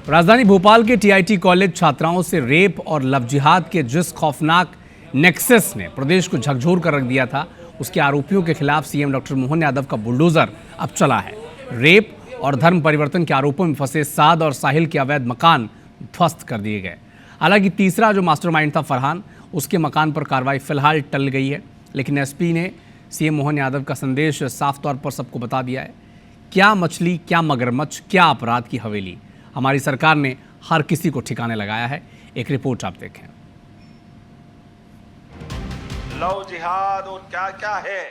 राजधानी भोपाल के TIT college छात्राओं से रेप और लव जिहाद के जिस खौफनाक नेक्सस ने प्रदेश को झकझोर कर रख दिया था, उसके आरोपियों के खिलाफ सीएम डॉक्टर मोहन यादव का बुलडोजर अब चला है। रेप और धर्म परिवर्तन के आरोपों में फंसे साद और साहिल के अवैध मकान ध्वस्त कर दिए गए। हालांकि तीसरा जो मास्टरमाइंड था फरहान, उसके मकान पर कार्रवाई फिलहाल टल गई है, लेकिन एसपी ने सीएम मोहन यादव का संदेश साफ तौर पर सबको बता दिया है। क्या मछली, क्या मगरमच्छ, क्या अपराध की हवेली, हमारी सरकार ने हर किसी को ठिकाने लगाया है। एक रिपोर्ट आप देखें। लव जिहाद और क्या क्या है,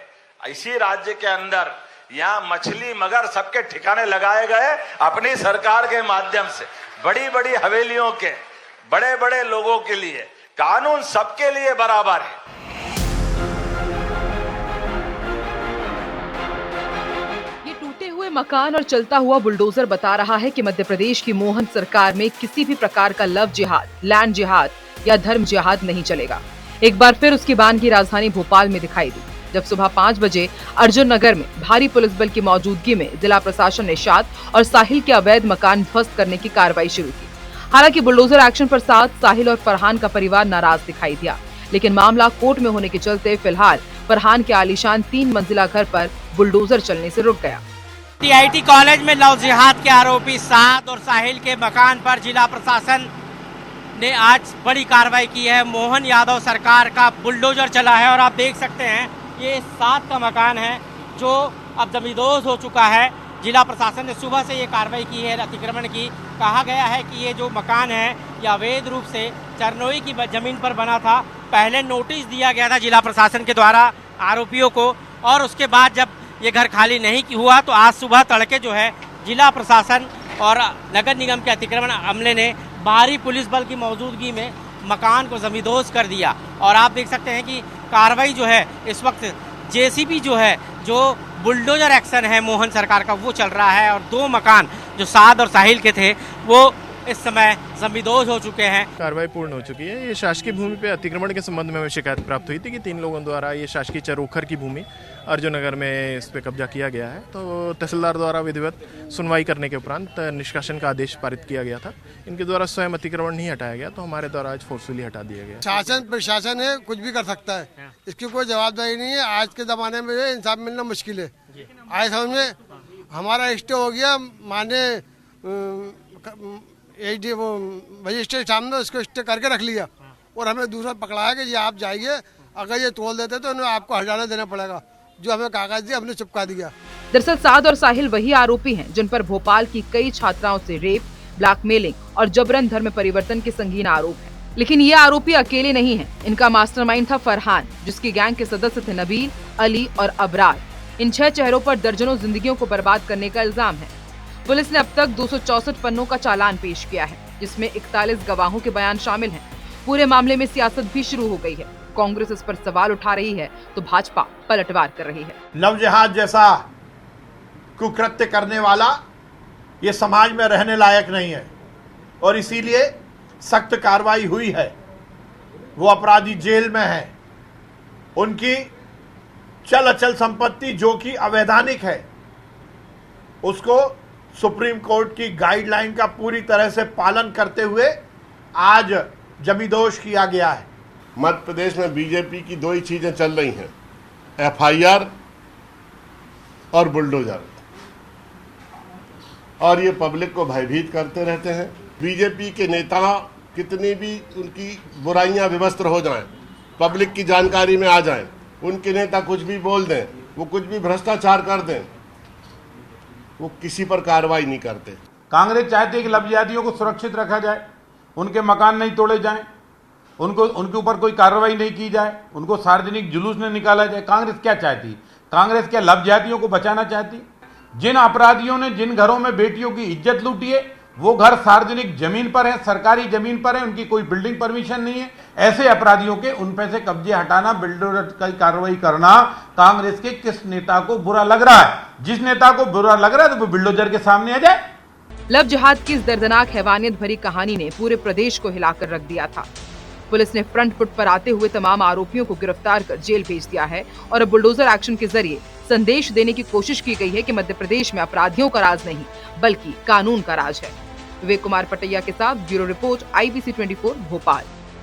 इसी राज्य के अंदर यहाँ मछली मगर सबके ठिकाने लगाए गए अपनी सरकार के माध्यम से। बड़ी बड़ी हवेलियों के बड़े बड़े लोगों के लिए कानून सबके लिए बराबर है। मकान और चलता हुआ बुलडोजर बता रहा है कि मध्य प्रदेश की मोहन सरकार में किसी भी प्रकार का लव जिहाद, लैंड जिहाद या धर्म जिहाद नहीं चलेगा। एक बार फिर उसकी बानगी राजधानी भोपाल में दिखाई दी, जब सुबह 5 बजे अर्जुन नगर में भारी पुलिस बल की मौजूदगी में जिला प्रशासन ने साद और साहिल के अवैध मकान ध्वस्त करने की कार्रवाई शुरू की। हालांकि बुलडोजर एक्शन पर साद, साहिल और फरहान का परिवार नाराज दिखाई दिया, लेकिन मामला कोर्ट में होने के चलते फिलहाल फरहान के आलीशान 3 मंजिला घर पर बुलडोजर चलने से रुक गया। टीआईटी कॉलेज में लव जिहाद के आरोपी साद और साहिल के मकान पर जिला प्रशासन ने आज बड़ी कार्रवाई की है। मोहन यादव सरकार का बुलडोजर चला है और आप देख सकते हैं ये साद का मकान है जो अब जमींदोज हो चुका है। जिला प्रशासन ने सुबह से ये कार्रवाई की है अतिक्रमण की। कहा गया है कि ये जो मकान है यह अवैध रूप से चरनोई की जमीन पर बना था। पहले नोटिस दिया गया था जिला प्रशासन के द्वारा आरोपियों को, और उसके बाद जब ये घर खाली नहीं हुआ तो आज सुबह तड़के जो है जिला प्रशासन और नगर निगम के अतिक्रमण अमले ने भारी पुलिस बल की मौजूदगी में मकान को जमींदोज कर दिया। और आप देख सकते हैं कि कार्रवाई जो है इस वक्त जेसीबी जो है, जो बुलडोजर एक्शन है मोहन सरकार का, वो चल रहा है। और 2 मकान जो साद और साहिल के थे वो इस समय जमींदोज हो चुके हैं। कार्रवाई पूर्ण हो चुकी है। ये शासकीय भूमि पे अतिक्रमण के संबंध में हमें शिकायत प्राप्त हुई थी कि 3 लोगों द्वारा ये शासकीय चरोखर की भूमि अर्जुन नगर में इस पे कब्जा किया गया है। तो तहसीलदार द्वारा विधिवत सुनवाई करने के उपरांत निष्कासन का आदेश पारित किया गया था। इनके द्वारा स्वयं अतिक्रमण नहीं हटाया गया, तो हमारे द्वारा आज फोर्सफुली हटा दिया गया। शासन प्रशासन है, कुछ भी कर सकता है, इसकी कोई जवाबदारी नहीं है। आज के जमाने में इंसाफ मिलना मुश्किल है। आज समझ में हमारा स्टे हो गया, माने वो मजिस्ट्रेट सामने उसको स्टे करके रख लिया और हमें दूसरा पकड़ाया कि ये आप जाइए, अगर ये तोड़ देते तो उन्हें आपको हटाना देना पड़ेगा। जो हमें कागज दिया हमने चिपका दिया। दरअसल साद और साहिल वही आरोपी हैं जिन पर भोपाल की कई छात्राओं से रेप, ब्लैकमेलिंग और जबरन धर्म परिवर्तन के संगीन आरोप हैं। लेकिन ये आरोपी अकेले नहीं हैं। इनका मास्टरमाइंड था फरहान, जिसकी गैंग के सदस्य थे नबील, अली और अबरार। इन 6 चेहरों पर दर्जनों जिंदगियों को बर्बाद करने का इल्जाम है। पुलिस ने अब तक 264 पन्नों का चालान पेश किया है, जिसमें 41 गवाहों के बयान शामिल हैं। पूरे मामले में सियासत भी शुरू हो गई है। कांग्रेस इस पर सवाल उठा रही है तो भाजपा पलटवार कर रही है। लव जिहाद जैसा कुकृत्य करने वाला ये समाज में रहने लायक नहीं है और इसीलिए सख्त कार्रवाई हुई है। वो अपराधी जेल में है। उनकी चल अचल संपत्ति जो कि अवैधानिक है, उसको सुप्रीम कोर्ट की गाइडलाइन का पूरी तरह से पालन करते हुए आज जमींदोज किया गया है। मध्य प्रदेश में बीजेपी की 2 ही चीजें चल रही हैं, एफआईआर और बुलडोजर, और ये पब्लिक को भयभीत करते रहते हैं। बीजेपी के नेता कितनी भी उनकी बुराइयां विवस्त्र हो जाएं, पब्लिक की जानकारी में आ जाएं, उनके नेता कुछ भी बोल दें, वो कुछ भी भ्रष्टाचार कर दें, वो किसी पर कार्रवाई नहीं करते। कांग्रेस चाहती है कि लव जिहादियों को सुरक्षित रखा जाए, उनके मकान नहीं तोड़े जाएं, उनके ऊपर कोई कार्रवाई नहीं की जाए, उनको सार्वजनिक जुलूस में निकाला जाए। कांग्रेस क्या चाहती? कांग्रेस क्या लव जिहादियों को बचाना चाहती? जिन अपराधियों ने जिन घरों में बेटियों की इज्जत लूटी है, वो घर सार्वजनिक जमीन पर है, सरकारी जमीन पर है, उनकी कोई बिल्डिंग परमिशन नहीं है। ऐसे अपराधियों के उन पे से कब्जे हटाना, बुलडोजर की कार्रवाई करना कांग्रेस के किस नेता को बुरा लग रहा है? जिस नेता को बुरा लग रहा है तो वो बुलडोजर के सामने आ जाए। लव जिहाद की इस दर्दनाक हैवानियत भरी कहानी ने पूरे प्रदेश को हिलाकर रख दिया था। पुलिस ने फ्रंट फुट पर आते हुए तमाम आरोपियों को गिरफ्तार कर जेल भेज दिया है और अब बुलडोजर एक्शन के जरिए संदेश देने की कोशिश की गई है कि मध्य प्रदेश में अपराधियों का राज नहीं बल्कि कानून का राज है। विवेक कुमार पटैया के साथ ब्यूरो रिपोर्ट IBC 24 भोपाल।